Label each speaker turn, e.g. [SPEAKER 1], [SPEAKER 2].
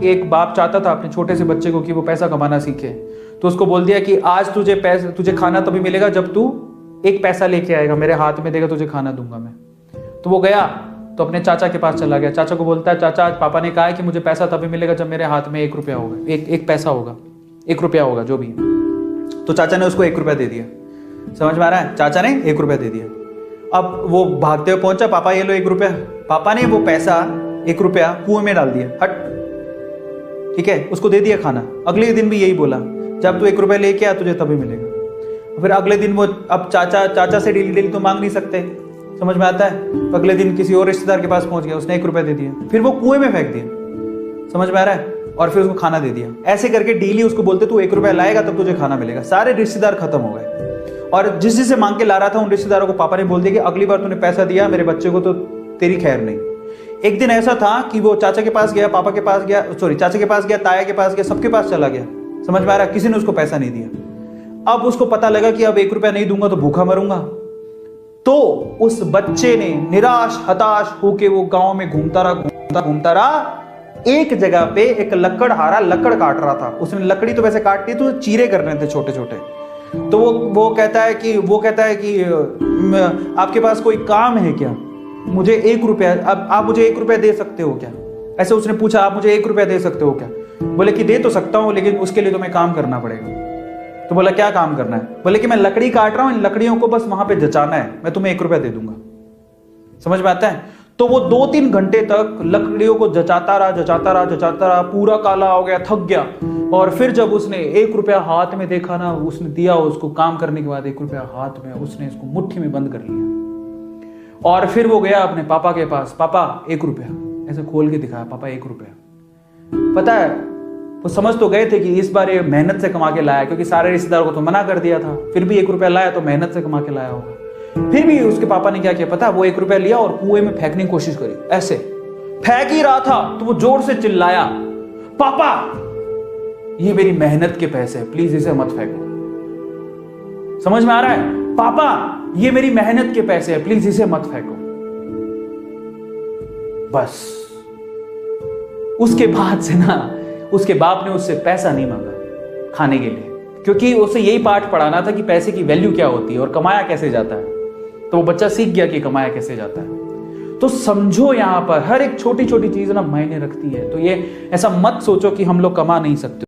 [SPEAKER 1] एक बाप चाहता था अपने छोटे से बच्चे को कि वो पैसा कमाना सीखे, तो उसको बोल दिया कि आज तुझे खाना तभी मिलेगा जब तू एक पैसा लेके आएगा, मेरे हाथ में देगा, तुझे खाना दूंगा मैं। तो वो गया तो अपने चाचा के पास चला गया। चाचा को बोलता है, चाचा आज पापा ने कहा है कि मुझे पैसा तभी मिलेगा जब मेरे हाथ में 1 रुपया होगा, एक पैसा होगा, 1 रुपया होगा जो भी। तो चाचा ने उसको 1 रुपया दे दिया। समझ में आ रहा है? चाचा ने 1 रुपया दे दिया। अब वो भागते हुए पहुंचा, पापा ये लो 1 रुपया। पापा ने वो पैसा 1 रुपया कुएं में डाल दिया, हट, ठीक है, उसको दे दिया खाना। अगले दिन भी यही बोला, जब तू 1 रुपया लेके आ तुझे तभी मिलेगा। फिर अगले दिन वो, अब चाचा से डेली डेली तो मांग नहीं सकते, समझ में आता है? तो अगले दिन किसी और रिश्तेदार के पास पहुंच गया, उसने 1 रुपया दे दिया, फिर वो कुएं में फेंक दिया। समझ में आ रहा है? और फिर उसको खाना दे दिया। ऐसे करके डेली उसको बोलते तू 1 रुपया लाएगा तब तुझे खाना मिलेगा। सारे रिश्तेदार खत्म हो गए, और जिससे मांग के ला रहा था उन रिश्तेदारों को पापा ने बोल दिया कि अगली बार तूने पैसा दिया मेरे बच्चे को तो तेरी खैर नहीं। एक दिन ऐसा था कि वो चाचा के पास गया, पापा के पास गया, चाचा के पास गया, ताया के पास गया, सबके पास चला गया। समझ में आ रहा है? किसी ने उसको पैसा नहीं दिया। अब उसको पता लगा कि अब 1 रुपया नहीं दूंगा तो भूखा मरूंगा। तो उस बच्चे ने निराश हताश होके वो गांव में घूमता रहा। एक जगह पे एक लकड़हारा लकड़ काट रहा था। उसने लकड़ी तो वैसे काटती तो चीरे करने थे छोटे छोटे। तो वो कहता है कि आपके पास कोई काम है क्या? मुझे 1 रुपया, अब आप मुझे 1 रुपया दे सकते हो क्या? ऐसे उसने पूछा, आप मुझे 1 रुपया दे सकते हो क्या? बोले कि दे तो सकता हूं, लेकिन उसके लिए तुम्हें काम करना पड़ेगा। तो बोला क्या काम करना है? बोले कि मैं लकड़ी काट रहा हूं, इन लकड़ियों को बस वहां पे जचाना है, मैं तुम्हें 1 रुपया दे दूंगा। समझ में आता है? तो वो 2-3 घंटे तक लकड़ियों को जचाता रहा, पूरा काला हो गया, थक गया। और फिर जब उसने 1 रुपया हाथ में देखा ना, उसने दिया उसको काम करने के बाद 1 रुपया हाथ में, उसने इसको मुट्ठी में बंद कर लिया। और फिर वो गया अपने पापा के पास, पापा 1 रुपया, ऐसे खोल के दिखाया, पापा 1 रुपया। पता है वो समझ तो गए थे कि इस बार ये मेहनत से कमा के लाया, क्योंकि सारे रिश्तेदारों को तो मना कर दिया था, फिर भी 1 रुपया लाया तो मेहनत से कमा के लाया होगा। फिर भी उसके पापा ने क्या किया पता? वो 1 रुपया लिया और कुएं में फेंकने की कोशिश करी। ऐसे फेंक ही रहा था तो वो जोर से चिल्लाया, पापा ये मेरी मेहनत के पैसे हैं, प्लीज इसे मत फेंको। समझ में आ रहा है? पापा ये मेरी मेहनत के पैसे हैं, प्लीज इसे मत फेंको। बस उसके बाद से ना उसके बाप ने उससे पैसा नहीं मांगा खाने के लिए, क्योंकि उसे यही पाठ पढ़ाना था कि पैसे की वैल्यू क्या होती है और कमाया कैसे जाता है। तो वो बच्चा सीख गया कि कमाया कैसे जाता है। तो समझो यहां पर हर एक छोटी छोटी चीज ना मायने रखती है। तो ये ऐसा मत सोचो कि हम लोग कमा नहीं सकते।